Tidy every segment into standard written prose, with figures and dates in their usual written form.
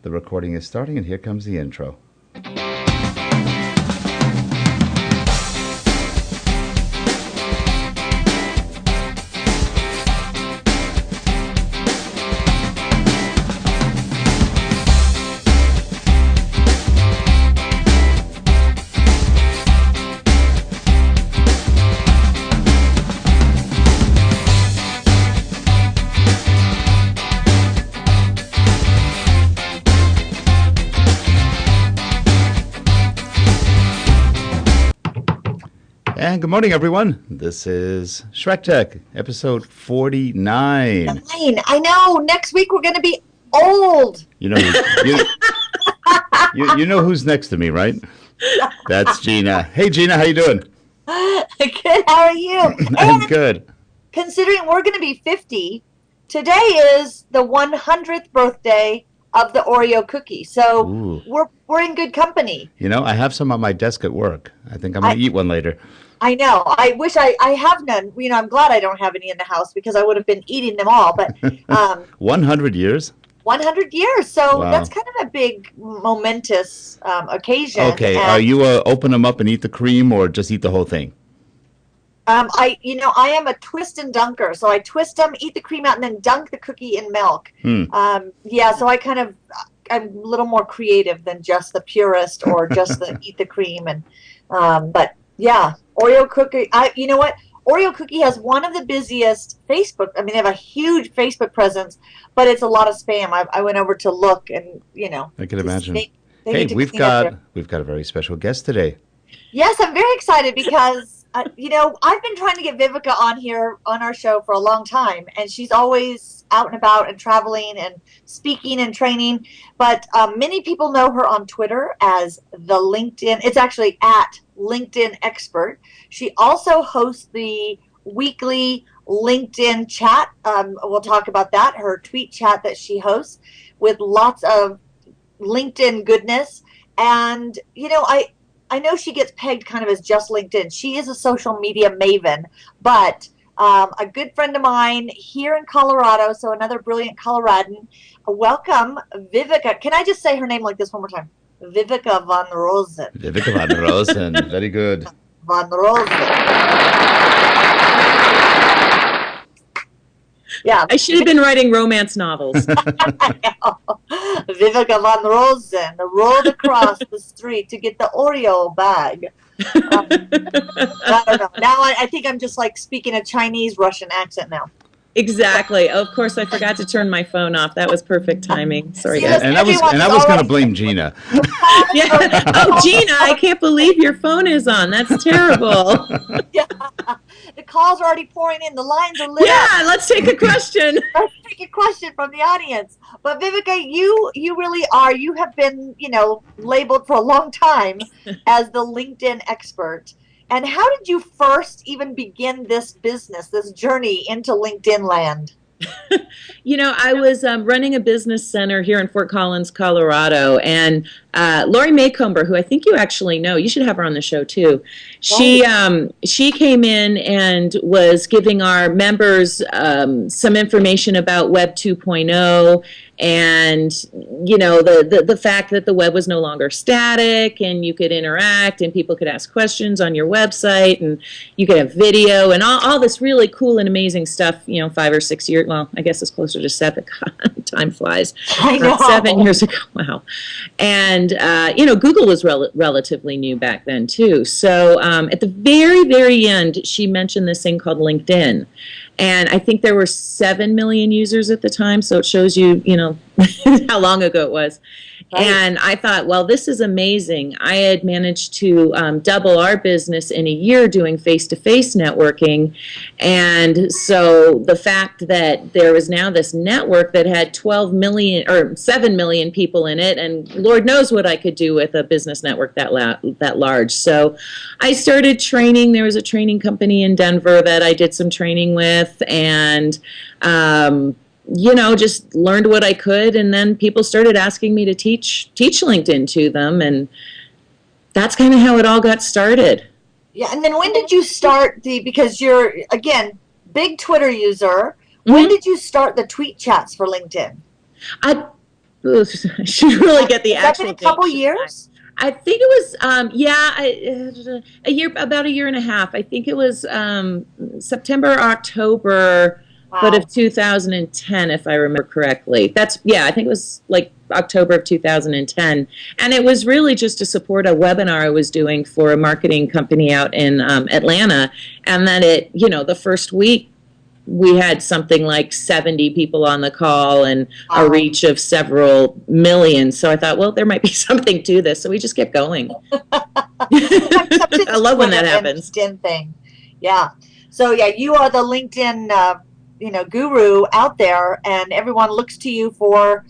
The recording is starting, and here comes the intro. And good morning, everyone. This is SchreckTeck, episode 49. I know. Next week we're going to be old. You know, you know who's next to me, right? That's Gina. Hey, Gina, how you doing? Good. How are you? I'm good. Considering we're going to be 50, today is the 100th birthday of the Oreo cookie. So we're in good company. You know, I have some on my desk at work. I think I'm going to eat one later. I know. I wish I have none. You know, I'm glad I don't have any in the house because I would have been eating them all. But 100 years? 100 years. So Wow. that's kind of a big, momentous occasion. Okay. And, You open them up and eat the cream, or just eat the whole thing? I am a twist and dunker. So I twist them, eat the cream out, and then dunk the cookie in milk. So I'm a little more creative than just the purist or just the eat the cream. And but yeah, Oreo cookie. You know what? Oreo cookie has one of the busiest Facebook. I mean, they have a huge Facebook presence, but it's a lot of spam. I went over to look, and I can imagine. They Hey, need to we've clean up got a very special guest today. Yes, I'm very excited because, I've been trying to get Viveka on here on our show for a long time, and she's always out and about and traveling and speaking and training. But many people know her on Twitter as the LinkedIn. It's actually at LinkedIn Expert. She also hosts the weekly LinkedIn chat. We'll talk about that, her tweet chat that she hosts with lots of LinkedIn goodness. And, I know she gets pegged kind of as just LinkedIn. She is a social media maven, but a good friend of mine here in Colorado, so another brilliant Coloradan. Welcome, Viveka. Can I just say her name like this one more time? Viveka von Rosen. Viveka von Rosen. Very good. Von Rosen. Yeah, I should have been writing romance novels. Viveka von Rosen rolled across the street to get the Oreo bag. I don't know. Now I think I'm just like speaking a Chinese Russian accent now. Exactly. Of course, I forgot to turn my phone off. That was perfect timing. Sorry, guys. And I was going to blame Gina. Yeah. Oh, Gina, I can't believe your phone is on. That's terrible. Yeah. The calls are already pouring in. The lines are lit up. Yeah, let's take a question. Let's take a question from the audience. But Viveka, you really are. You have been, labeled for a long time as the LinkedIn expert. And how did you first even begin this business, this journey into LinkedIn land? I was running a business center here in Fort Collins, Colorado, and Lori Maycomber, who I think you actually know, you should have her on the show too. She came in and was giving our members some information about Web 2.0 and the fact that the web was no longer static and you could interact and people could ask questions on your website and you could have video and all this really cool and amazing stuff, 5 or 6 years, well, I guess it's closer to 7. Time flies. I know. 7 years ago. Wow. And, Google was relatively new back then too. So at the very, very end, she mentioned this thing called LinkedIn. And I think there were 7 million users at the time, so it shows you, how long ago it was. Right. And I thought, well, this is amazing. I had managed to double our business in a year doing face-to-face networking. And so the fact that there was now this network that had 12 million or 7 million people in it, and Lord knows what I could do with a business network that large. So I started training. There was a training company in Denver that I did some training with, and just learned what I could, and then people started asking me to teach LinkedIn to them, and that's kind of how it all got started. Yeah, and then when did you start because you're, again, big Twitter user, when did you start the tweet chats for LinkedIn? I should really get the Has that actual been a couple date. years? I think it was, about a year and a half. I think it was September, October, but Wow. of 2010, if I remember correctly. I think it was like October of 2010. And it was really just to support a webinar I was doing for a marketing company out in Atlanta. And then the first week, we had something like 70 people on the call and a reach of several million. So I thought, well, there might be something to this. So we just kept going. I love when that happens. LinkedIn thing. Yeah. So yeah, you are the LinkedIn, guru out there, and everyone looks to you for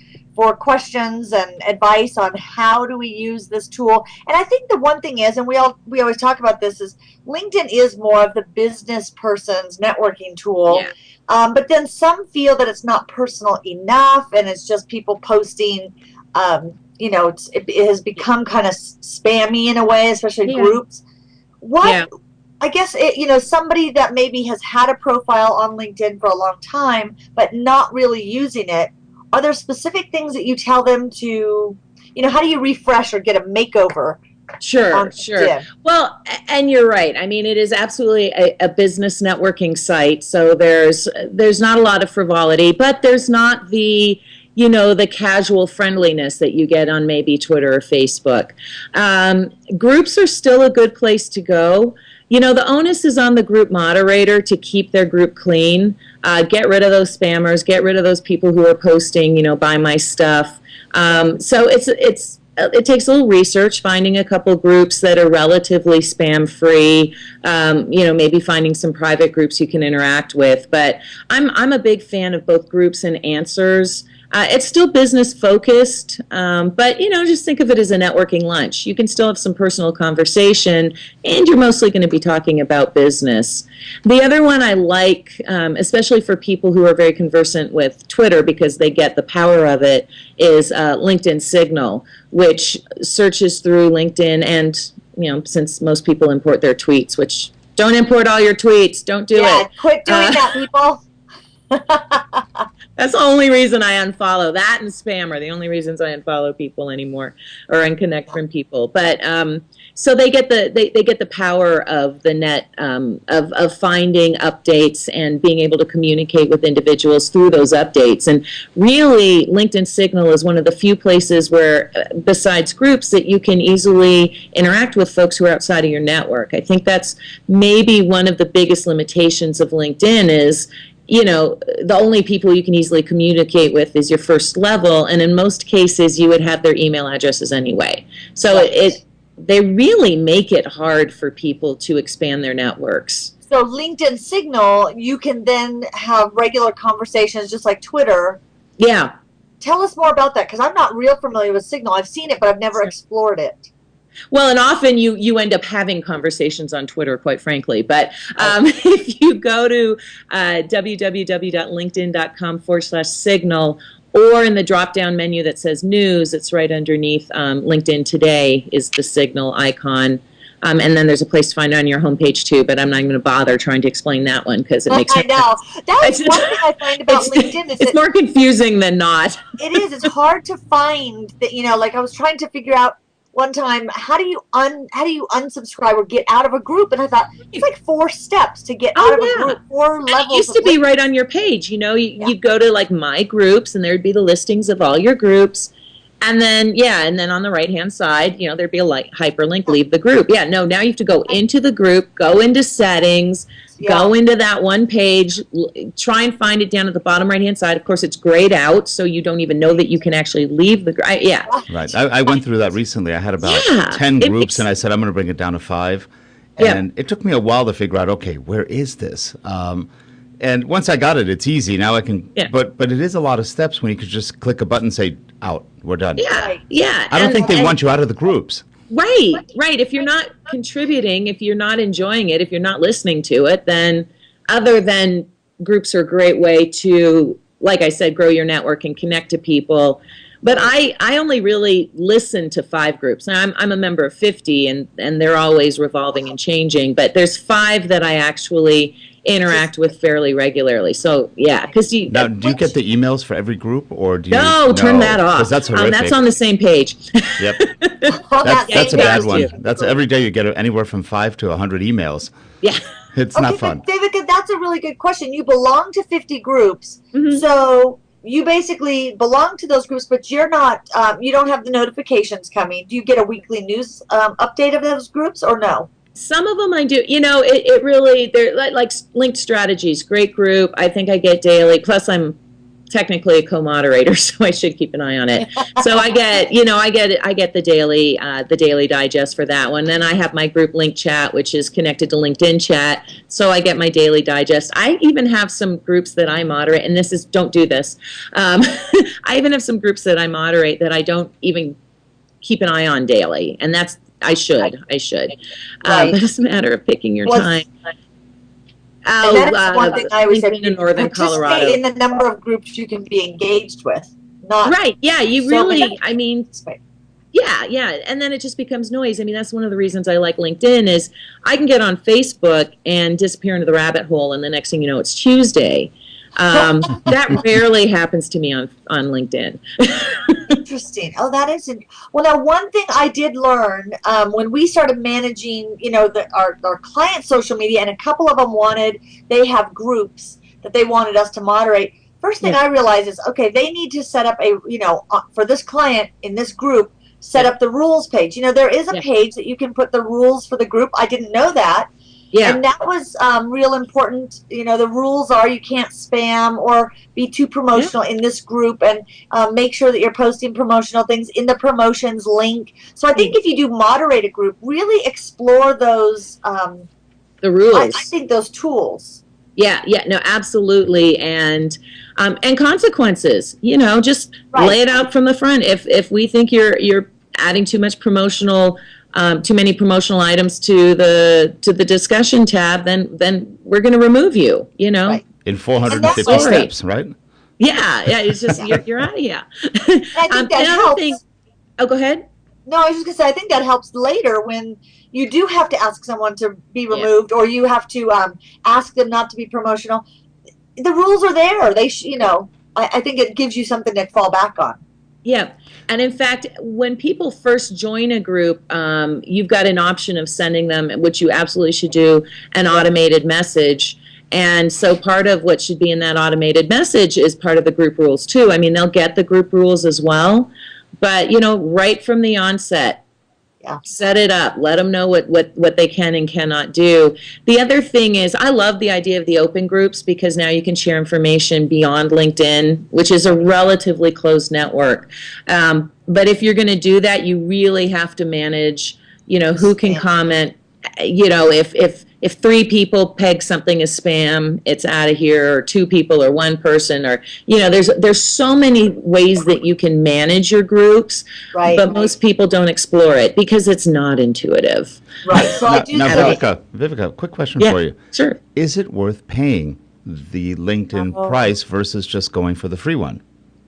questions and advice on how do we use this tool. And I think the one thing is, and we always talk about this, is LinkedIn is more of the business person's networking tool. Yeah. But then some feel that it's not personal enough, and it's just people posting. It has become kind of spammy in a way, especially groups. I guess somebody that maybe has had a profile on LinkedIn for a long time but not really using it. Are there specific things that you tell them to, how do you refresh or get a makeover? Sure. Well, and you're right. I mean, it is absolutely a business networking site. So there's not a lot of frivolity, but there's not the casual friendliness that you get on maybe Twitter or Facebook. Groups are still a good place to go. The onus is on the group moderator to keep their group clean, get rid of those spammers, get rid of those people who are posting, buy my stuff. So it takes a little research, finding a couple groups that are relatively spam-free, maybe finding some private groups you can interact with. But I'm a big fan of both groups and answers. It's still business focused, but just think of it as a networking lunch. You can still have some personal conversation, and you're mostly going to be talking about business. The other one I like, especially for people who are very conversant with Twitter because they get the power of it, is LinkedIn Signal, which searches through LinkedIn, and since most people import their tweets, which don't import all your tweets, don't do it. Yeah, quit doing that, people. That's the only reason I unfollow. That and spam are the only reasons I unfollow people anymore or unconnect from people. But so they get the power of the net of finding updates and being able to communicate with individuals through those updates. And really, LinkedIn Signal is one of the few places where, besides groups, that you can easily interact with folks who are outside of your network. I think that's maybe one of the biggest limitations of LinkedIn is, the only people you can easily communicate with is your first level, and in most cases, you would have their email addresses anyway. So they really make it hard for people to expand their networks. So LinkedIn Signal, you can then have regular conversations just like Twitter. Yeah. Tell us more about that, because I'm not real familiar with Signal. I've seen it, but I've never explored it. Well, and often you end up having conversations on Twitter, quite frankly. But if you go to www.linkedin.com/signal, or in the drop-down menu that says News, it's right underneath LinkedIn Today is the Signal icon. And then there's a place to find it on your homepage, too, but I'm not going to bother trying to explain that one because it makes sense. I know. That's one thing I find about LinkedIn. It's more confusing than not. It is. It's hard to find that, like I was trying to figure out one time, how do you unsubscribe or get out of a group? And I thought, it's like 4 steps to get out of a group, 4 levels. It used to be right on your page. You'd go to like My Groups, and there'd be the listings of all your groups. And then, on the right-hand side, there'd be a hyperlink, leave the group. Now you have to go into the group, go into settings, go into that one page, try and find it down at the bottom right-hand side. Of course, it's grayed out, so you don't even know that you can actually leave the group. Right. I went through that recently. I had about 10 groups, and I said, I'm going to bring it down to 5. And it took me a while to figure out, okay, where is this? And once I got it, it's easy. Now I can, but it is a lot of steps when you could just click a button and say, out, we're done. Yeah. I don't think they want you out of the groups. Right. If you're not contributing, if you're not enjoying it, if you're not listening to it, then other than groups are a great way to, like I said, grow your network and connect to people. But I only really listen to 5 groups. Now, I'm a member of 50, and they're always revolving and changing. But there's 5 that I actually interact with fairly regularly. So, yeah. Because now, do you get the emails for every group? Or do you? No, turn that off. Because that's horrific. That's on the same page. Yep. That's a bad one. That's every day you get anywhere from 5 to 100 emails. Yeah. It's not fun. Viveka, that's a really good question. You belong to 50 groups. So you basically belong to those groups, but you're not, you don't have the notifications coming. Do you get a weekly news update of those groups or no? Some of them I do. It really, they're like Linked Strategies, great group. I think I get daily. Plus I'm technically a co-moderator, so I should keep an eye on it. So I get the daily digest for that one. Then I have my group Link Chat, which is connected to LinkedIn Chat, so I get my daily digest. I even have some groups that I moderate, and don't do this. I even have some groups that I moderate that I don't even keep an eye on daily, and I should. Right. But it's a matter of picking your time. That's one thing I always say, in Northern Colorado. In the number of groups you can be engaged with. Not right, yeah, you really, I mean, yeah, and then it just becomes noise. I mean, that's one of the reasons I like LinkedIn is I can get on Facebook and disappear into the rabbit hole, and the next thing you know, it's Tuesday. That rarely happens to me on LinkedIn. Interesting. Oh, that is. Well, now one thing I did learn when we started managing, our client social media, and a couple of them they have groups that they wanted us to moderate. First thing I realized is, okay, they need to set up for this client in this group, set up the rules page. There is a page that you can put the rules for the group. I didn't know that. Yeah. And that was real important. The rules are you can't spam or be too promotional in this group, and make sure that you're posting promotional things in the promotions link. So I think if you do moderate a group, really explore those the rules. I think those tools. Yeah, no, absolutely, and consequences. Just lay it out from the front. If we think you're adding too much too many promotional items to the discussion tab, then we're going to remove you. Right. In 450 steps, right? Yeah. It's just you're out of here. I think that helps. Go ahead. No, I was just going to say I think that helps later when you do have to ask someone to be removed, or you have to ask them not to be promotional. The rules are there. They, I think it gives you something to fall back on. Yeah, and in fact, when people first join a group, you've got an option of sending them, which you absolutely should do, an automated message. And so part of what should be in that automated message is part of the group rules too. I mean, they'll get the group rules as well, but right from the onset, set it up. Let them know what they can and cannot do. The other thing is, I love the idea of the open groups because now you can share information beyond LinkedIn, which is a relatively closed network. But if you're going to do that, you really have to manage, who can comment. If 3 people peg something as spam, it's out of here, or 2 people or 1 person, or there's so many ways that you can manage your groups, but most people don't explore it because it's not intuitive. Right. So now Viveka, quick question for you. Sure. Is it worth paying the LinkedIn price versus just going for the free one?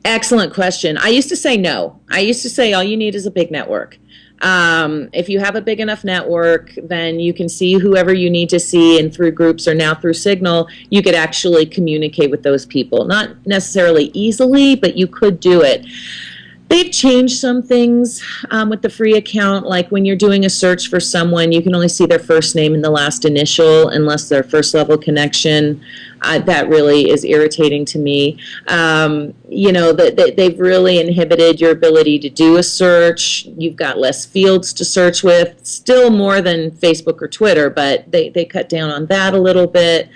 Excellent question. I used to say no. I used to say all you need is a big network. If you have a big enough network, then you can see whoever you need to see, and through groups or now through Signal, you could actually communicate with those people. Not necessarily easily, but you could do it. They've changed some things with the free account, like when you're doing a search for someone, you can only see their first name and the last initial unless they're first level connection. That really is irritating to me. They've really inhibited your ability to do a search. You've got less fields to search with, still more than Facebook or Twitter, but they cut down on that a little bit.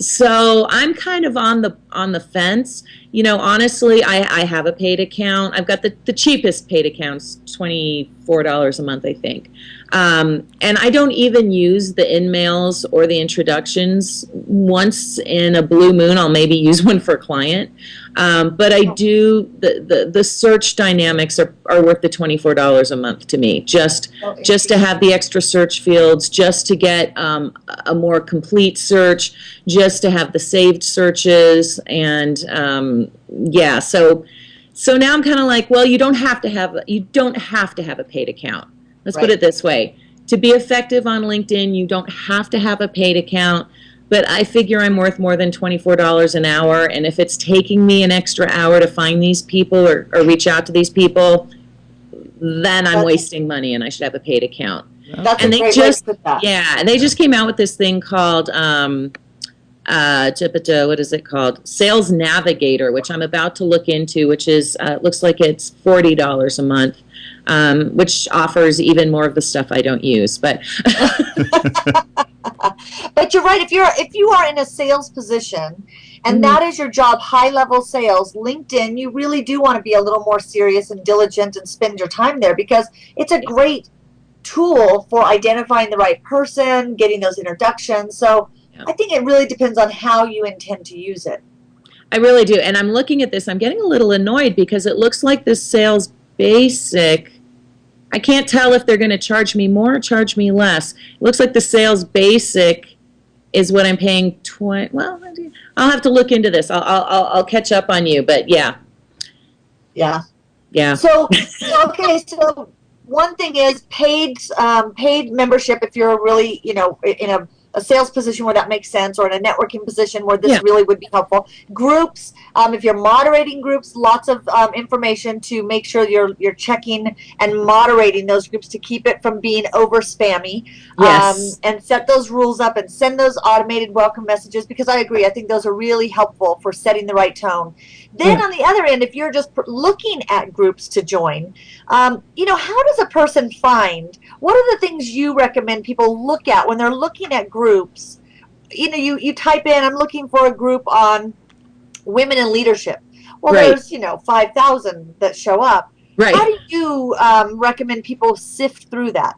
So I'm kind of on the fence. Honestly, I have a paid account. I've got the cheapest paid accounts, $24 a month, I think. And I don't even use the in-mails or the introductions. Once in a blue moon, I'll maybe use one for a client. But I do, the search dynamics are worth the $24 a month to me, just to have the extra search fields, just to get a more complete search, just to have the saved searches, and so So now I'm kind of like, well, you don't have to have a paid account. Let's put it this way. To be effective on LinkedIn, you don't have to have a paid account, but I figure I'm worth more than $24 an hour, and if it's taking me an extra hour to find these people or reach out to these people, then I'm wasting money and I should have a paid account. That's and a great way to put that. Yeah, and they just came out with this thing called what is it called? Sales Navigator, which I'm about to look into, which is looks like it's $40 a month, which offers even more of the stuff I don't use. But but you're right. If you are in a sales position and that is your job, high level sales, LinkedIn, you really do want to be a little more serious and diligent and spend your time there, because it's a great tool for identifying the right person, getting those introductions. So I think it really depends on how you intend to use it. I really do. And I'm looking at this. I'm getting a little annoyed because it looks like this Sales Basic, I can't tell if they're going to charge me more or charge me less. It looks like the Sales Basic is what I'm paying well, I'll have to look into this. I'll catch up on you, but yeah. So okay, so one thing is paid membership. If you're really in a sales position where that makes sense, or in a networking position where this really would be helpful. Groups, if you're moderating groups, lots of information to make sure you're checking and moderating those groups to keep it from being over spammy. Yes. And set those rules up and send those automated welcome messages, because I agree, I think those are really helpful for setting the right tone. Then on the other end, if you're just looking at groups to join, how does a person find, what are the things you recommend people look at when they're looking at groups? You type in, I'm looking for a group on women in leadership. Well, there's 5,000 that show up. Right. How do you recommend people sift through that?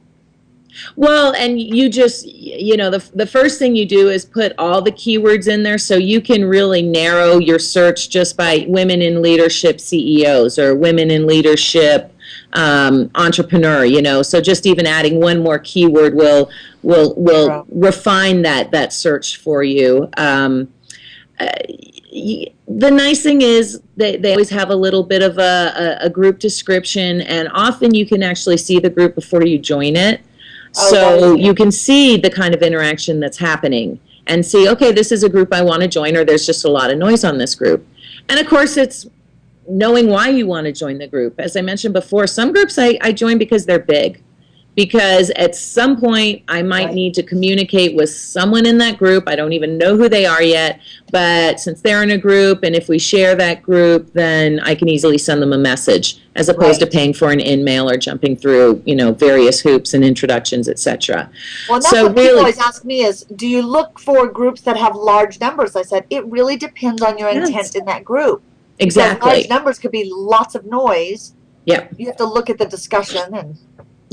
Well, and you just, the first thing you do is put all the keywords in there, so you can really narrow your search just by women in leadership CEOs or women in leadership entrepreneur, so just even adding one more keyword will refine that search for you. The nice thing is they always have a little bit of a group description, and often you can actually see the group before you join it. So you can see the kind of interaction that's happening and see, okay, this is a group I want to join, or there's just a lot of noise on this group. And of course, it's knowing why you want to join the group. As I mentioned before, some groups I join because they're big. Because at some point I might need to communicate with someone in that group. I don't even know who they are yet, but since they're in a group, and if we share that group, then I can easily send them a message, as opposed to paying for an in-mail or jumping through, various hoops and introductions, etc. Well, that's what people always ask me is, do you look for groups that have large numbers? I said, it really depends on your intent in that group. Exactly. Because large numbers could be lots of noise. Yeah. You have to look at the discussion and...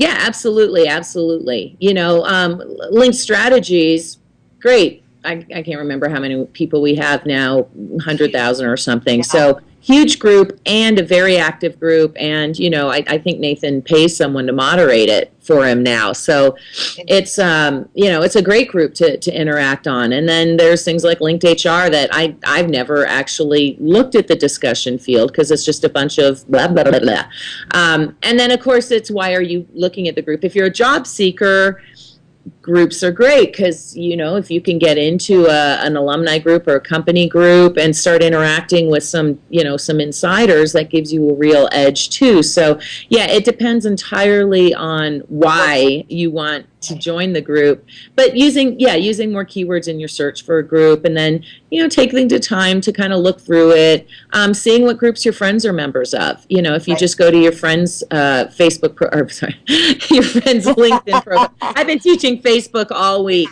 Yeah, absolutely, absolutely. Linked strategies, great. I can't remember how many people we have now, 100,000 or something. Yeah. So huge group and a very active group. And, I think Nathan pays someone to moderate it for him now. So it's, it's a great group to interact on. And then there's things like Linked HR that I've never actually looked at the discussion field, because it's just a bunch of blah, blah, blah, blah. And then, of course, it's why are you looking at the group? If you're a job seeker, groups are great, because if you can get into an alumni group or a company group and start interacting with some insiders, that gives you a real edge too. So yeah, it depends entirely on why you want to join the group, but using more keywords in your search for a group, and then taking the time to kind of look through it, seeing what groups your friends are members of. If you just go to your friends your friends LinkedIn profile. I've been teaching Facebook all week.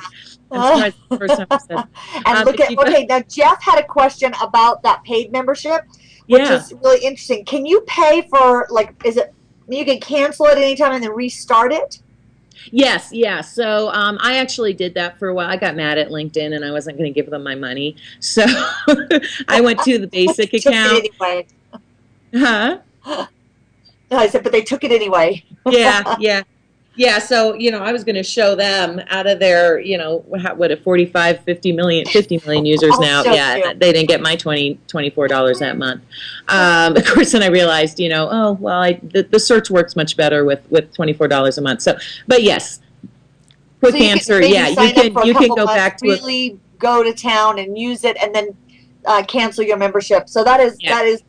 I'm surprised the first time I said. And look at now Jeff had a question about that paid membership, which is really interesting. Can you pay for, is it, you can cancel it anytime and then restart it? Yes, yeah. So I actually did that for a while. I got mad at LinkedIn and I wasn't going to give them my money. So I went to the basic account. It anyway. Huh? No, I said, but they took it anyway. Yeah. Yeah, so, I was going to show them out of their, what, a 45, 50 million users now. Yeah, they didn't get my $24 that month. Of course, then I realized, the search works much better with $24 a month. So, but yes, quick answer. Yeah, you can go back to really go to town and use it and then cancel your membership. So that is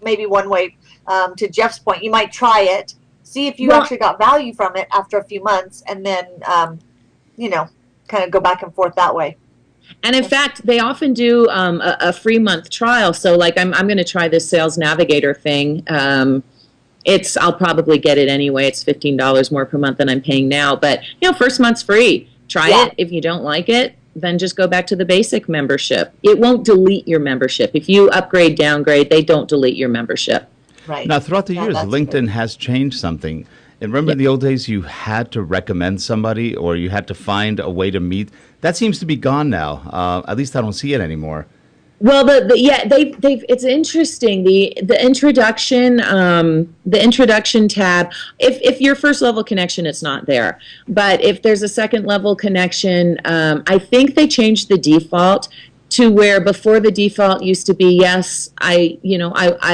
maybe one way. To Jeff's point, you might try it. See if you actually got value from it after a few months, and then, kind of go back and forth that way. And in fact, they often do a free month trial. So, like, I'm going to try this Sales Navigator thing. I'll probably get it anyway. It's $15 more per month than I'm paying now. But, first month's free. Try it. If you don't like it, then just go back to the basic membership. It won't delete your membership. If you upgrade, downgrade, they don't delete your membership. Right. Now, throughout the years, LinkedIn has changed something. And remember in the old days, you had to recommend somebody or you had to find a way to meet. That seems to be gone now. At least I don't see it anymore. Well, it's interesting. The introduction tab. If your first level connection, it's not there. But if there's a second level connection, I think they changed the default to where before the default used to be, yes, I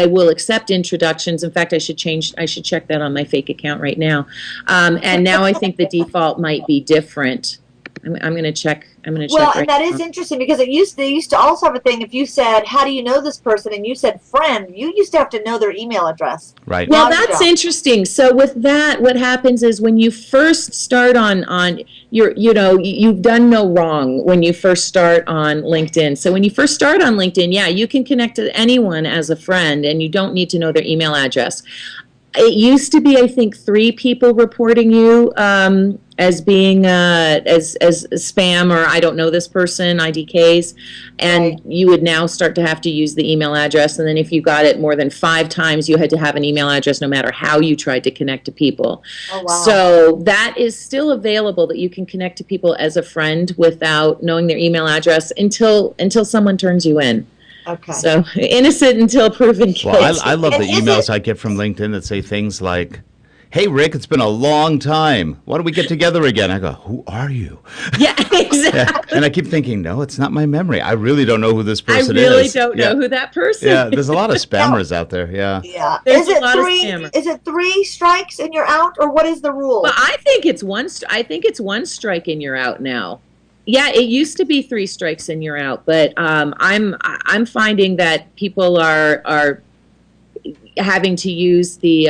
will accept introductions. In fact, I should check that on my fake account right now. And now I think the default might be different. I'm going to check. Well, and that is interesting because they used to also have a thing. If you said, "How do you know this person?" and you said "friend," you used to have to know their email address. Right. Well, that's interesting. So with that, what happens is when you first start on your, you've done no wrong when you first start on LinkedIn. So when you first start on LinkedIn, you can connect to anyone as a friend, and you don't need to know their email address. It used to be, I think, 3 people reporting you as being as spam or I don't know this person, IDKs, and you would now start to have to use the email address. And then if you got it more than 5 times, you had to have an email address no matter how you tried to connect to people. Oh, wow. So that is still available, that you can connect to people as a friend without knowing their email address until someone turns you in. Okay. So innocent until proven guilty. Well, I love the emails I get from LinkedIn that say things like, "Hey, Rick, it's been a long time. Why don't we get together again?" I go, "Who are you?" Yeah, exactly. Yeah. And I keep thinking, no, it's not my memory. I really don't know who this person is. I really is. don't know who that person is. Yeah, there's a lot of spammers out there. Yeah. Yeah. There's a lot of spammers. Is it 3 strikes and you're out, or what is the rule? Well, I think it's one strike and you're out now. Yeah, it used to be 3 strikes and you're out, but I'm finding that people are having to use the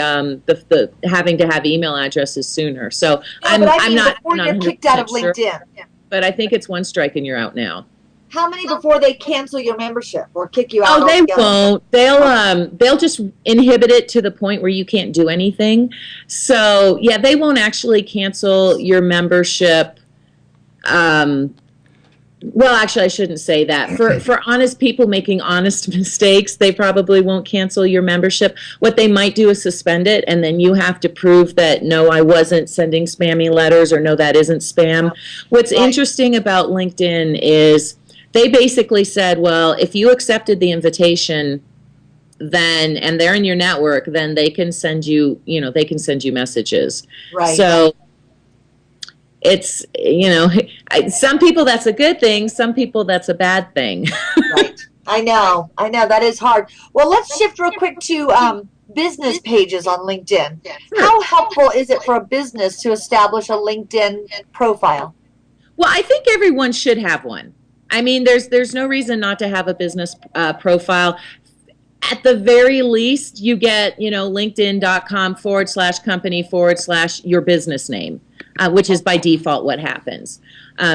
having to have email addresses sooner. So I'm not before you're kicked out of LinkedIn. Sure, but I think it's 1 strike and you're out now. How many before they cancel your membership or kick you out? Oh, they won't. They'll just inhibit it to the point where you can't do anything. So yeah, they won't actually cancel your membership. Well, actually, I shouldn't say that. For honest people making honest mistakes, they probably won't cancel your membership. What they might do is suspend it, and then you have to prove that, no, I wasn't sending spammy letters, or no, that isn't spam. What's interesting about LinkedIn is they basically said, well, if you accepted the invitation, then, and they're in your network, then they can send you, they can send you messages. Right. So it's, some people that's a good thing, some people that's a bad thing. Right. I know. That is hard. Well, let's shift real quick to business pages on LinkedIn. Sure. How helpful is it for a business to establish a LinkedIn profile? Well, I think everyone should have one. I mean, there's no reason not to have a business profile. At the very least, you get, linkedin.com/company/your business name, which is by default what happens.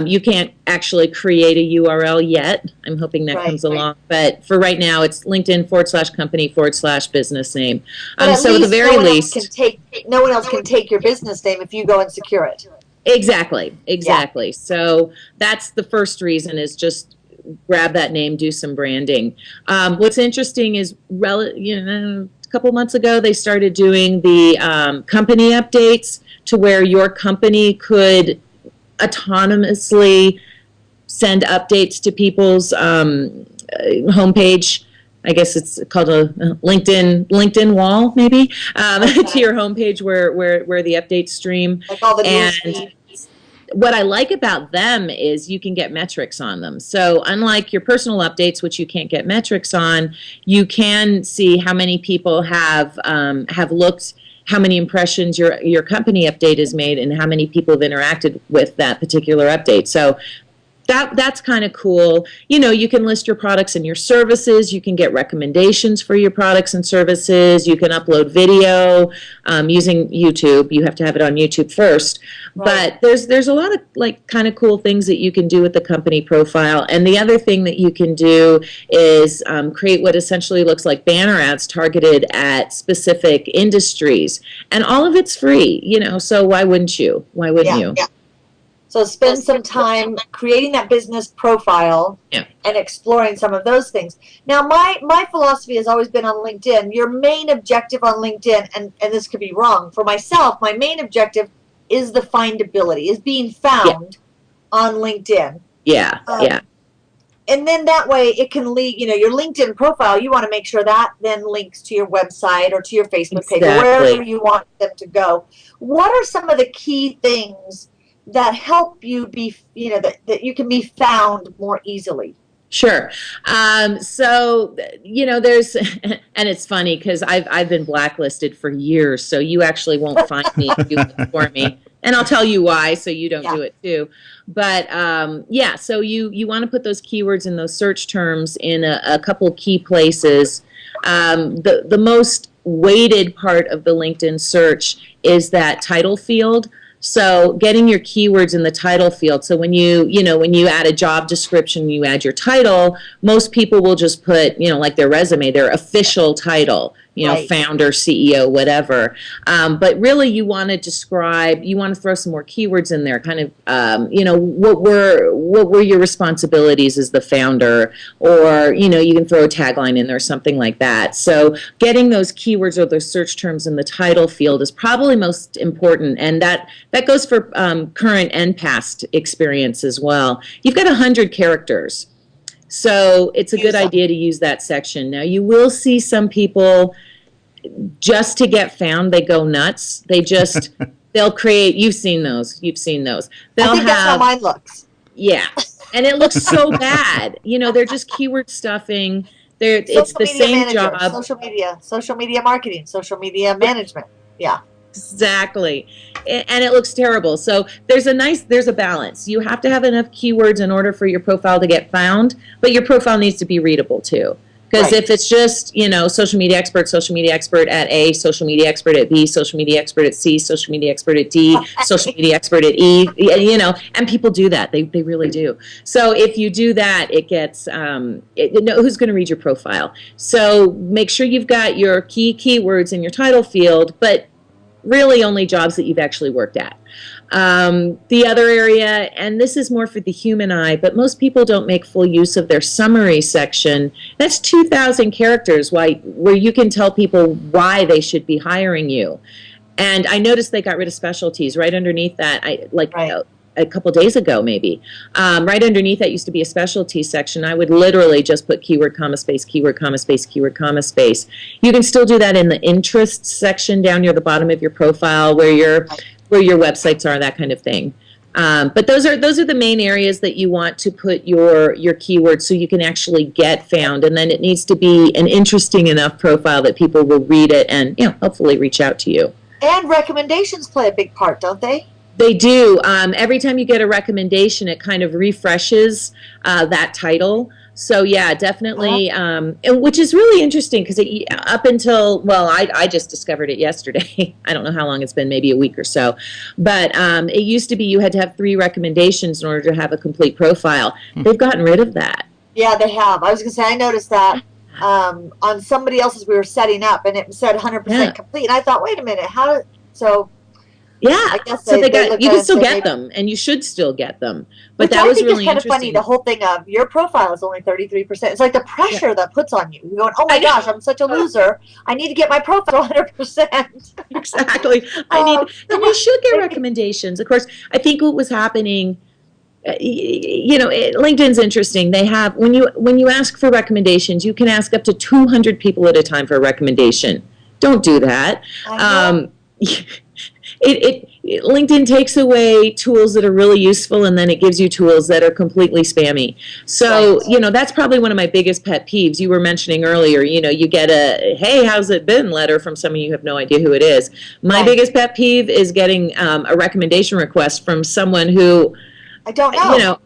You can't actually create a URL yet. I'm hoping that comes along. But for right now, it's LinkedIn.com/company/business name. So at the very least, no one else can take your business name if you go and secure it. Exactly. Yeah. So that's the first reason, is just grab that name, do some branding. What's interesting is, a couple months ago, they started doing the company updates to where your company could autonomously send updates to people's homepage. I guess it's called a LinkedIn wall, maybe, to your homepage where the updates stream. Like all the and what I like about them is you can get metrics on them. So unlike your personal updates, which you can't get metrics on, you can see how many people have looked, how many impressions your company update has made, and how many people have interacted with that particular update. So that's kind of cool. You know, you can list your products and your services. You can get recommendations for your products and services. You can upload video using YouTube. You have to have it on YouTube first. Right. But there's a lot of like kind of cool things that you can do with the company profile. And the other thing that you can do is create what essentially looks like banner ads targeted at specific industries. And all of it's free, you know, so why wouldn't you? Why wouldn't you? Yeah. So spend some time creating that business profile and exploring some of those things. Now, my philosophy has always been on LinkedIn. Your main objective on LinkedIn, and this could be wrong, for myself, my main objective is the findability, is being found on LinkedIn. Yeah, And then that way it can lead, you know, your LinkedIn profile, you want to make sure that then links to your website or to your Facebook page or wherever you want them to go. What are some of the key things that help you be, you know, that you can be found more easily? Sure. So, you know, there's, and it's funny because I've been blacklisted for years, so you actually won't find me if you look for me. And I'll tell you why, so you don't do it too. But so you want to put those keywords and those search terms in a couple key places. The most weighted part of the LinkedIn search is that title field. So getting your keywords in the title field. So when you add a job description, you add your title, most people will just put, you know, like their resume, their official title, you know, founder, CEO, whatever. But really you want to describe, you want to throw some more keywords in there, kind of, you know, what were your responsibilities as the founder, or, you know, you can throw a tagline in there, something like that. So getting those keywords or those search terms in the title field is probably most important. And that goes for current and past experience as well. You've got 100 characters. So it's a good idea to use that section. Now, you will see some people, just to get found, they go nuts. They'll create, you've seen those. They'll I think that's how mine looks. Yeah. And it looks so bad. You know, they're just keyword stuffing. It's the same job. Social media marketing, social media management. Yeah. Exactly. And it looks terrible. So there's a balance. You have to have enough keywords in order for your profile to get found, but your profile needs to be readable too. Because if it's just, you know, social media expert at A, social media expert at B, social media expert at C, social media expert at D, social media expert at E, you know, and people do that. They really do. So if you do that, it gets, who's going to read your profile? So make sure you've got your key keywords in your title field, but really only jobs that you've actually worked at. The other area, and this is more for the human eye, but most people don't make full use of their summary section. That's 2,000 characters where you can tell people why they should be hiring you. And I noticed they got rid of specialties right underneath that. A couple days ago, maybe. Right underneath that used to be a specialty section. I would literally just put keyword, comma, space, keyword, comma, space, keyword, comma, space. You can still do that in the interests section down near the bottom of your profile where your websites are, that kind of thing. But those are the main areas that you want to put your keywords so you can actually get found. And then it needs to be an interesting enough profile that people will read it and, you know, hopefully reach out to you. And recommendations play a big part, don't they? They do. Every time you get a recommendation, it kind of refreshes that title. So yeah, definitely, which is really interesting because up until, well, I just discovered it yesterday. I don't know how long it's been, maybe a week or so. But it used to be you had to have 3 recommendations in order to have a complete profile. They've gotten rid of that. Yeah, they have. I was going to say, I noticed that on somebody else's we were setting up, and it said 100% complete. And I thought, wait a minute, yeah, I guess so you can still get them, and you should still get them. But that was really interesting. Which I think is kind of funny, the whole thing of your profile is only 33%. It's like the pressure that puts on you. You're going, oh my gosh, I'm such a loser. I need to get my profile 100%. Exactly. And you should get recommendations. Of course, I think what was happening, LinkedIn's interesting. They have, when you ask for recommendations, you can ask up to 200 people at a time for a recommendation. Don't do that. LinkedIn takes away tools that are really useful, and then it gives you tools that are completely spammy. So, that's probably one of my biggest pet peeves. You were mentioning earlier, you get a, hey, how's it been letter from someone you have no idea who it is. My biggest pet peeve is getting a recommendation request from someone who I don't know.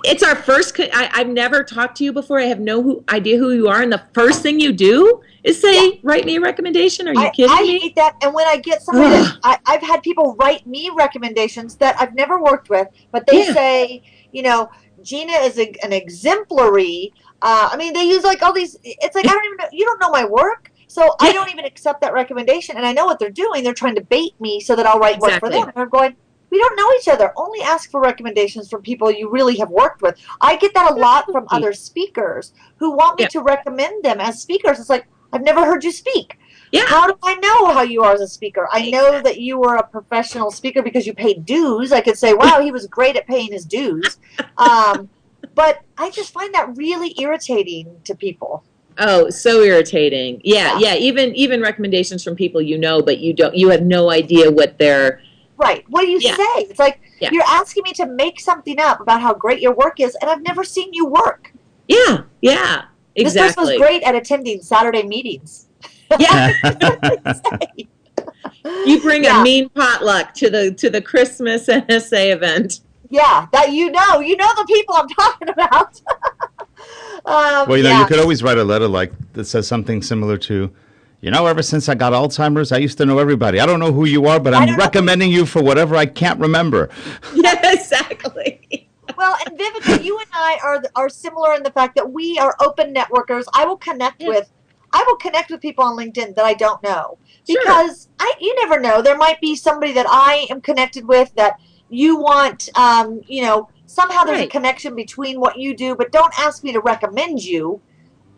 It's our first, I've never talked to you before. I have no idea who you are. And the first thing you do is say, write me a recommendation. Are you kidding me? I hate that. And when I get somebody that, I've had people write me recommendations that I've never worked with, but they say, Gina is an exemplary. They use like all these, it's like, I don't even know, you don't know my work. So I don't even accept that recommendation. And I know what they're doing. They're trying to bait me so that I'll write work for them. And I'm going, we don't know each other. Only ask for recommendations from people you really have worked with. I get that a lot from other speakers who want me to recommend them as speakers. It's like, I've never heard you speak. How do I know how you are as a speaker? I know that you were a professional speaker because you paid dues. I could say, wow, he was great at paying his dues. But I just find that really irritating to people. Oh, so irritating. Yeah. Even recommendations from people but you have no idea what they're... Right. What do you say? It's like, you're asking me to make something up about how great your work is, and I've never seen you work. Yeah, exactly. This person was great at attending Saturday meetings. Yeah. You bring a mean potluck to the Christmas NSA event. Yeah, that you know the people I'm talking about. You could always write a letter that says something similar to, ever since I got Alzheimer's, I used to know everybody. I don't know who you are, but I'm recommending you for whatever I can't remember. Yeah, exactly. Well, and Viveka, you and I are similar in the fact that we are open networkers. I will connect with people on LinkedIn that I don't know because you never know. There might be somebody that I am connected with that you want. Somehow there's a connection between what you do, but don't ask me to recommend you.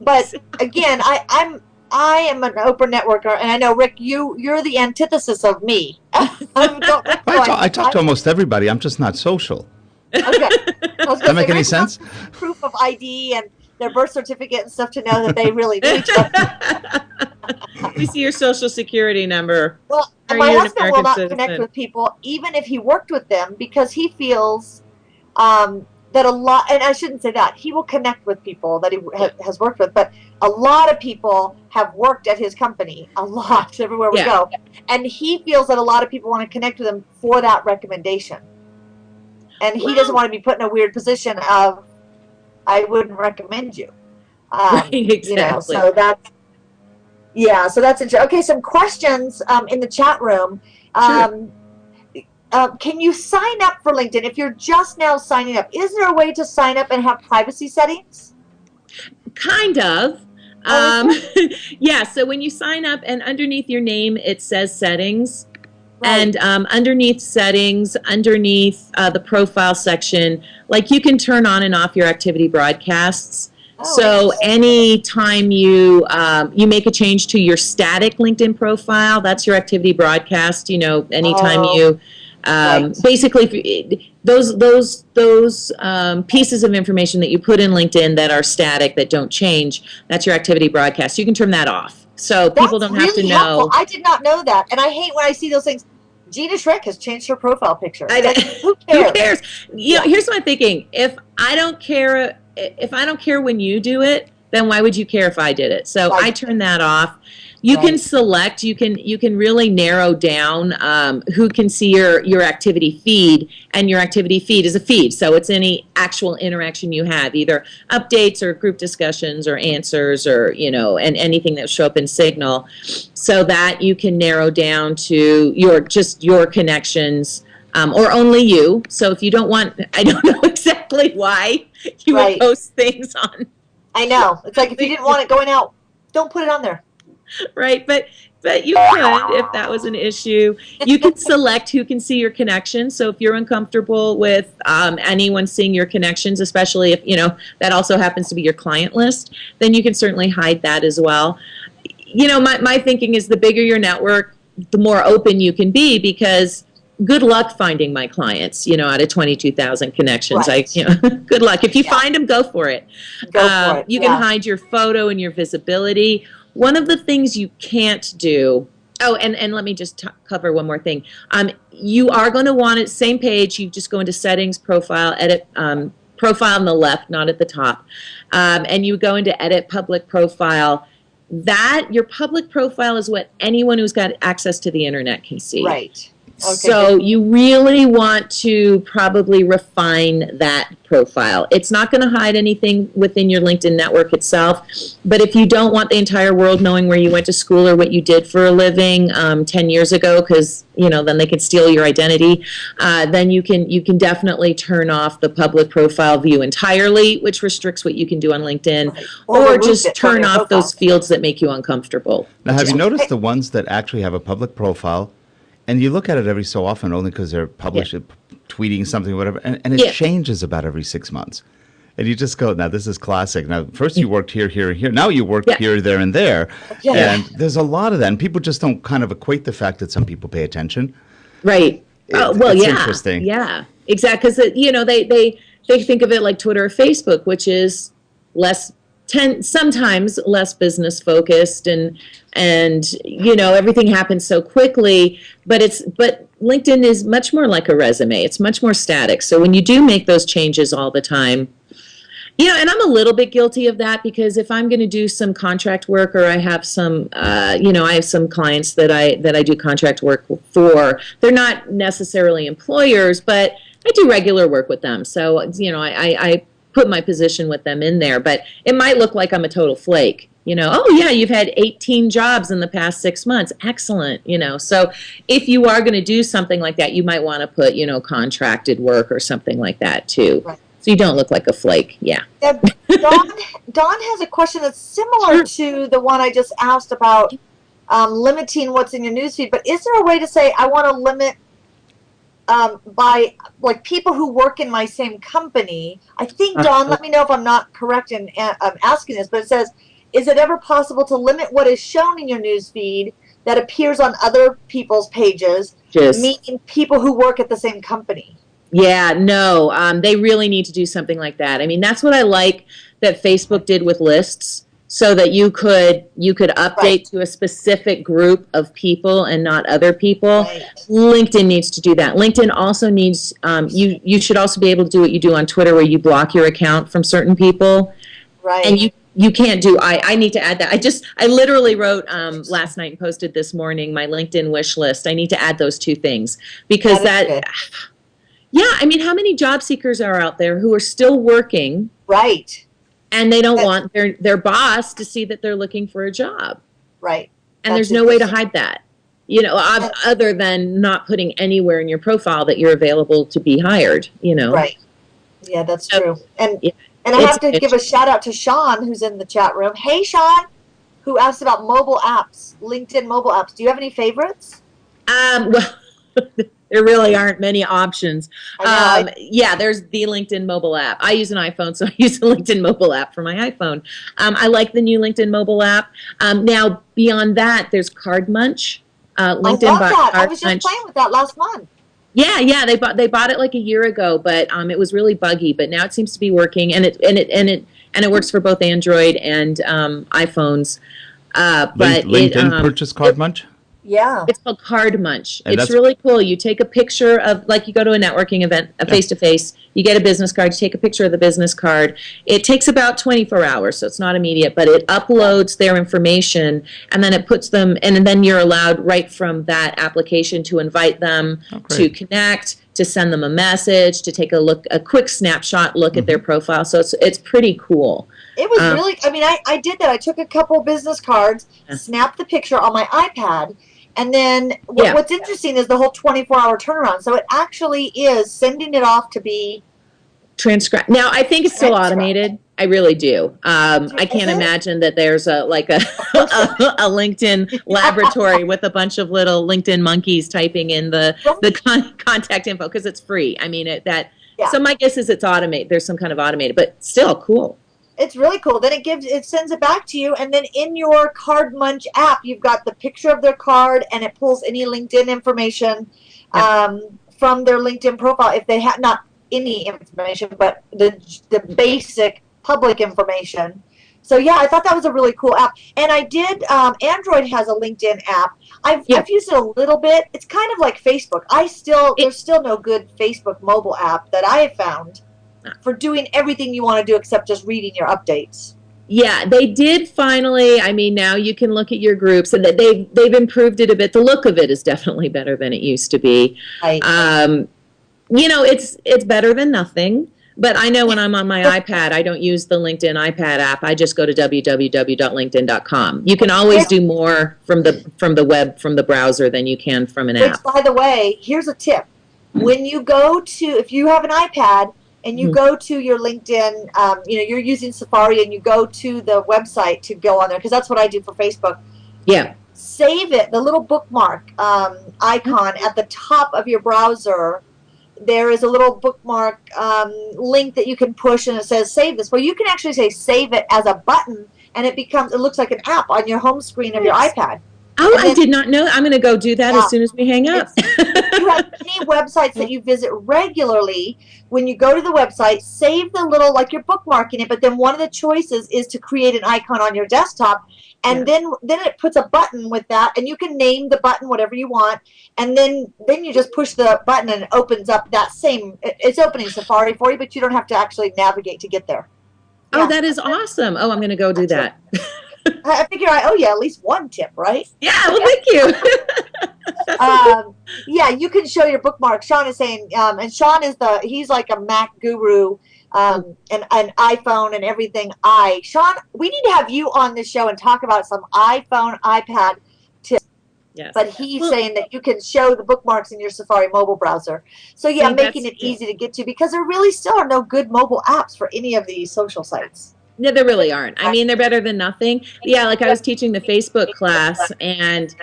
But again, I am an open networker, and I know, Rick, you're the antithesis of me. I talk to almost everybody. I'm just not social. Okay. Does that make any sense? Proof of ID and their birth certificate and stuff to know that they really do each other. We see your social security number. Well, my husband will not connect with people, even if he worked with them, because he feels that a lot, and I shouldn't say that, he will connect with people that he has worked with, but a lot of people have worked at his company, a lot, everywhere we go. And he feels that a lot of people want to connect with him for that recommendation. And he doesn't want to be put in a weird position of, I wouldn't recommend you. Right, exactly. So that's interesting. Okay, some questions in the chat room. Can you sign up for LinkedIn? If you're just now signing up, is there a way to sign up and have privacy settings? Kind of. So when you sign up and underneath your name, it says settings. Right. And underneath settings, underneath the profile section, you can turn on and off your activity broadcasts. So anytime you make a change to your static LinkedIn profile, that's your activity broadcast. Anytime you basically those pieces of information that you put in LinkedIn that are static, that don't change, that's your activity broadcast. You can turn that off. So people don't have to know. Helpful. I did not know that, and I hate when I see those things. Gina Schreck has changed her profile picture. Who cares? Who cares? Here's what I'm thinking. If I don't care when you do it, then why would you care if I did it? So I turn that off. You can select. You can really narrow down who can see your activity feed, and your activity feed is a feed. So it's any actual interaction you have, either updates or group discussions or answers or and anything that show up in Signal, so that you can narrow down to your connections. Or only you. So if you don't want, I don't know exactly why you would post things on. I know. It's like if you didn't want it going out, don't put it on there. Right, but you could if that was an issue. You can select who can see your connections. So if you're uncomfortable with anyone seeing your connections, especially if that also happens to be your client list, then you can certainly hide that as well. My thinking is the bigger your network, the more open you can be, because good luck finding my clients, out of 22,000 connections. Right. Good luck. If you find them, go for it. Go for it. You can hide your photo and your visibility. One of the things you can't do, and let me just cover one more thing. You are going to want it, same page, you just go into settings, profile, edit, profile on the left, not at the top. And you go into edit public profile. Your public profile is what anyone who's got access to the internet can see. Right. Okay, so you really want to probably refine that profile. It's not going to hide anything within your LinkedIn network itself, but if you don't want the entire world knowing where you went to school or what you did for a living 10 years ago, because then they can steal your identity, then you can definitely turn off the public profile view entirely, which restricts what you can do on LinkedIn, right. or just turn off those fields that make you uncomfortable. Now, have you noticed the ones that actually have a public profile? And you look at it every so often only because they're publishing, tweeting something, whatever, and it changes about every 6 months. And you just go, now this is classic. Now, first you worked here, here, here. Now you work here, there, and there. Yeah. And there's a lot of that. And people just don't kind of equate the fact that some people pay attention. Right. It's interesting. Yeah, exactly. Because, they think of it like Twitter or Facebook, which is sometimes less business focused and everything happens so quickly, but LinkedIn is much more like a resume. It's much more static. So when you do make those changes all the time, and I'm a little bit guilty of that, because if I'm going to do some contract work, or I have some I have some clients that I do contract work for, they're not necessarily employers, but I do regular work with them. So I put my position with them in there, but it might look like I'm a total flake. You've had 18 jobs in the past 6 months. Excellent. So if you are going to do something like that, you might want to put, contracted work or something like that too. Right. So you don't look like a flake. Yeah. Dawn has a question that's similar to the one I just asked about limiting what's in your newsfeed, but is there a way to say, I want to limit by like people who work in my same company? I think, Dawn, let me know if I'm not correct in asking this, but it says, is it ever possible to limit what is shown in your newsfeed that appears on other people's pages, meaning people who work at the same company? Yeah, no, they really need to do something like that. I mean, that's what I like that Facebook did with lists, so that you could update to a specific group of people and not other people. Right. LinkedIn needs to do that. LinkedIn also needs, you should also be able to do what you do on Twitter, where you block your account from certain people. Right. And you can't do, I need to add that. I literally wrote last night and posted this morning my LinkedIn wish list. I need to add those two things, because I mean, how many job seekers are out there who are still working? Right. And they don't want their boss to see that they're looking for a job. Right. And there's no way to hide that, other than not putting anywhere in your profile that you're available to be hired, Right. Yeah, that's true. And I have to give a shout out to Sean, who's in the chat room. Hey, Sean, who asked about mobile apps, LinkedIn mobile apps. Do you have any favorites? Well, there really aren't many options. There's the LinkedIn mobile app. I use an iPhone, so I use the LinkedIn mobile app for my iPhone. I like the new LinkedIn mobile app. Now, beyond that, there's Card Munch. LinkedIn I love that. I was just playing with that last month. Yeah, they bought it like a year ago, but it was really buggy. But now it seems to be working, and it works for both Android and iPhones. But LinkedIn purchased Card Munch? Yeah. It's called Card Munch. And it's really cool. You take a picture of, like, you go to a networking event, a face-to-face, you get a business card, you take a picture of the business card. It takes about 24 hours, so it's not immediate, but it uploads their information, and then it puts them, and then you're allowed right from that application to invite them to connect, to send them a message, to take a quick snapshot look at their profile. So it's pretty cool. It was really, I mean, I did that. I took a couple business cards, snapped the picture on my iPad, and then what's interesting is the whole 24-hour turnaround. So it actually is sending it off to be transcribed. Now, I think it's still automated. I really do. I can't imagine that there's a LinkedIn laboratory with a bunch of little LinkedIn monkeys typing in the contact info, because it's free. I mean, so my guess is it's automated. There's some kind of automated, but still cool. It's really cool. Then it sends it back to you, and then in your Card Munch app, you've got the picture of their card, and it pulls any LinkedIn information. from their LinkedIn profile if they had not any information, but the basic public information. So yeah, I thought that was a really cool app. And I did, Android has a LinkedIn app. I've used it a little bit. It's kind of like Facebook. There's still no good Facebook mobile app that I have found for doing everything you want to do except just reading your updates. Yeah, they did finally. I mean, now you can look at your groups, and they've improved it a bit. The look of it is definitely better than it used to be. Right. It's better than nothing. But I know when I'm on my iPad, I don't use the LinkedIn iPad app. I just go to www.linkedin.com. You can always do more from the web, from the browser, than you can from an app. Which, by the way, here's a tip. When you go to, if you have an iPad and you go to your LinkedIn, you're using Safari and you go to the website to go on there, because that's what I do for Facebook. Yeah. Save it, the little bookmark icon at the top of your browser. There is a little bookmark link that you can push, and it says save this. Well, you can actually say save it as a button, and it looks like an app on your home screen of your iPad. Oh, I did not know. I'm going to go do that as soon as we hang up. If you have any websites that you visit regularly, when you go to the website, save the little, like you're bookmarking it, but then one of the choices is to create an icon on your desktop, and then it puts a button with that, and you can name the button whatever you want, and then you just push the button and it opens up that same, it's opening Safari for you, but you don't have to actually navigate to get there. Oh, that is awesome. Oh, I'm going to go do that. I figure I owe you at least one tip, right? Yeah, well, thank you. Yeah, you can show your bookmark. Sean is saying, and Sean he's like a Mac guru, and an iPhone and everything. Sean, we need to have you on this show and talk about some iPhone, iPad tips. Yes. But he's saying that you can show the bookmarks in your Safari mobile browser. So yeah, making it easy to get to, because there really still are no good mobile apps for any of these social sites. No, there really aren't. I mean, they're better than nothing. Yeah, like I was teaching the Facebook class, and,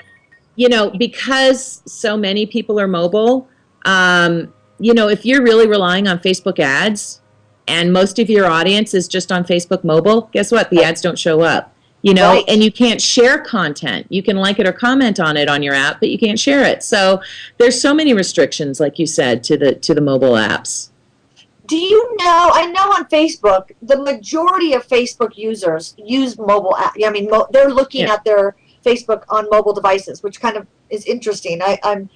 because so many people are mobile, if you're really relying on Facebook ads and most of your audience is just on Facebook mobile, guess what? The ads don't show up, Right. And you can't share content. You can like it or comment on it on your app, but you can't share it. So there's so many restrictions, like you said, to the mobile apps. Do you know, I know on Facebook, the majority of Facebook users use mobile apps. I mean, they're looking at their Facebook on mobile devices, which kind of is interesting. I'm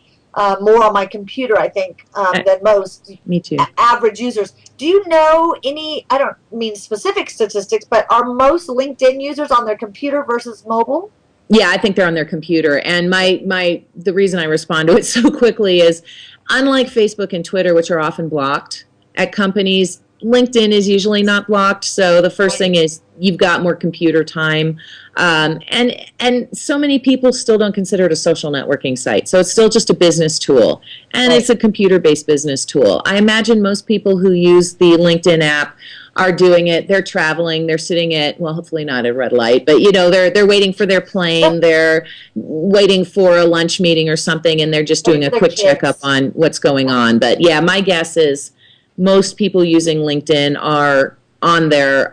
more on my computer, I think, than most Me too. Average users. Do you know any, I don't mean specific statistics, but are most LinkedIn users on their computer versus mobile? Yeah, I think they're on their computer. And the reason I respond to it so quickly is, unlike Facebook and Twitter, which are often blocked at companies, LinkedIn is usually not blocked. So the first thing is you've got more computer time. And so many people still don't consider it a social networking site. So it's still just a business tool. And it's a computer-based business tool. I imagine most people who use the LinkedIn app are doing it. They're traveling. They're sitting at, well, hopefully not at red light, but they're waiting for their plane. They're waiting for a lunch meeting or something, and they're just doing a quick checkup on what's going on. But yeah, my guess is most people using LinkedIn are on their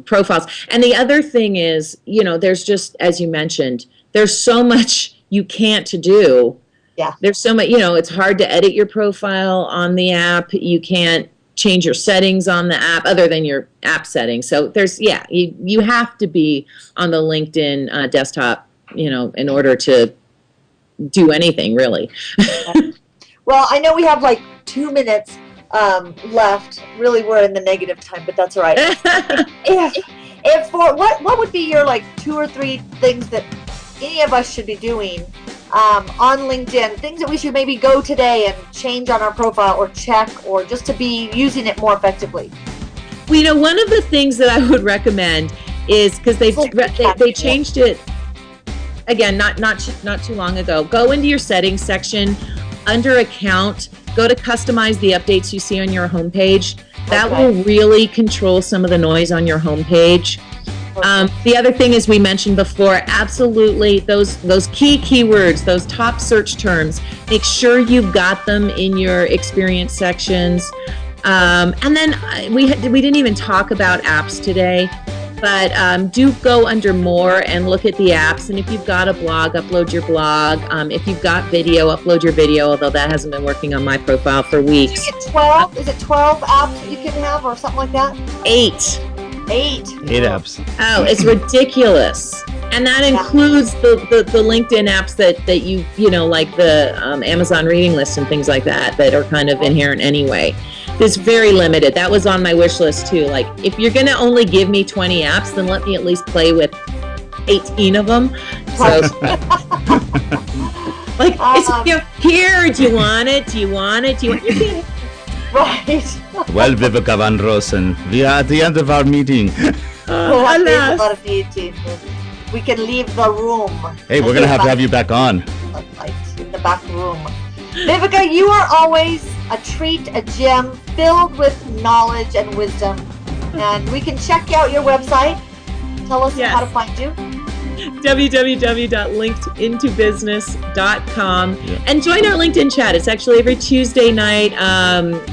profiles. And the other thing is, there's just, as you mentioned, there's so much you can't do. Yeah. There's so much, it's hard to edit your profile on the app. You can't change your settings on the app other than your app settings. So you have to be on the LinkedIn desktop, in order to do anything really. Well, I know we have like 2 minutes left. Really, we're in the negative time, but that's all right. What would be your like 2 or 3 things that any of us should be doing on LinkedIn, things that we should maybe go today and change on our profile or check, or just to be using it more effectively? Well, one of the things that I would recommend is, because they changed it again not too long ago. Go into your settings section, under account, go to customize the updates you see on your homepage. That will really control some of the noise on your homepage. The other thing, as we mentioned before, absolutely those key keywords, those top search terms, make sure you've got them in your experience sections. And then we didn't even talk about apps today. But do go under more and look at the apps. And if you've got a blog, upload your blog. If you've got video, upload your video, although that hasn't been working on my profile for weeks. You get 12? Is it 12 apps that you can have or something like that? 8. 8 apps. Oh, it's ridiculous. And that includes the LinkedIn apps that you know, like the Amazon reading list and things like that are kind of inherent anyway. It's very limited. That was on my wish list too. Like, if you're going to only give me 20 apps, then let me at least play with 18 of them. So, like, it's, you know, here, do you want it? Do you want it? Do you want it? Right. Well, Viveka von Rosen, we are at the end of our meeting. We can leave the room. Hey, we're going to have you back on. In the back room. Viveka, you are always a treat, a gem filled with knowledge and wisdom. And we can check out your website. Tell us how to find you. www.linkedintobusiness.com and join our LinkedIn chat. It's actually every Tuesday night.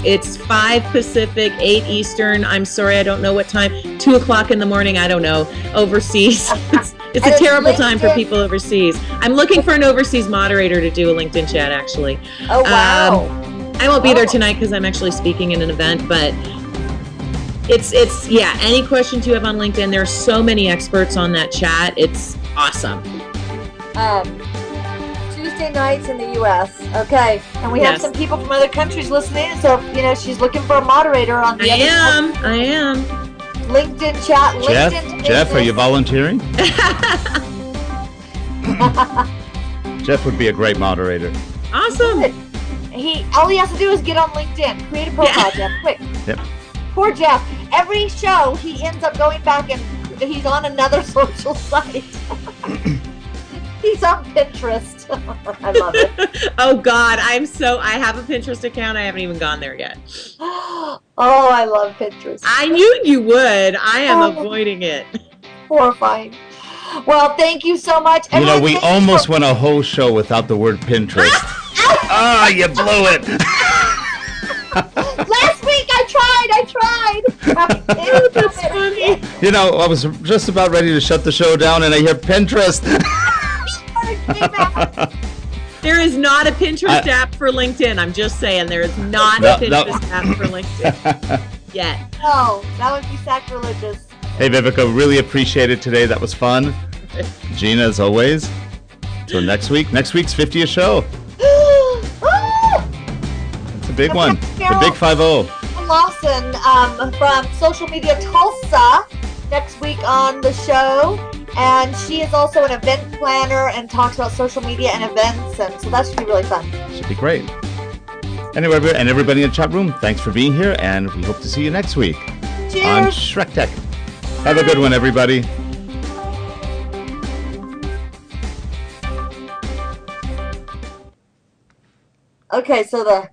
It's 5 Pacific, 8 Eastern. I'm sorry, I don't know what time. 2 o'clock in the morning, I don't know, overseas. It's a terrible time for people overseas. I'm looking for an overseas moderator to do a LinkedIn chat, actually. Oh, wow. I won't be there tonight because I'm actually speaking in an event, but it's any questions you have on LinkedIn, there are so many experts on that chat. It's awesome. Tuesday nights in the U.S. Okay, and we have some people from other countries listening, so you know she's looking for a moderator on the other side. I am. LinkedIn chat. Jeff, are you volunteering? Jeff would be a great moderator. Awesome. All he has to do is get on LinkedIn, create a profile, Jeff, quick. Yep. Poor Jeff. Every show he ends up going back and he's on another social site. He's on Pinterest. I love it. Oh God, I have a Pinterest account. I haven't even gone there yet. Oh, I love Pinterest. I knew you would. I am avoiding it. Horrifying. Well, thank you so much. You know, we almost went a whole show without the word Pinterest. You blew it. Last week I tried. That's funny. You know, I was just about ready to shut the show down and I hear Pinterest. There is not a Pinterest app for LinkedIn. I'm just saying, there is not a Pinterest app for LinkedIn yet. No, that would be sacrilegious. Hey, Viveka, really appreciate it today. That was fun. Gina, as always. Till next week. Next week's 50th show. It's a big one. The big 5-0. Lawson from Social Media Tulsa next week on the show. And she is also an event planner and talks about social media and events. And so that should be really fun. Should be great. Anyway, and everybody in the chat room, thanks for being here. And we hope to see you next week on SchreckTeck. Have a good one, everybody. Okay, so the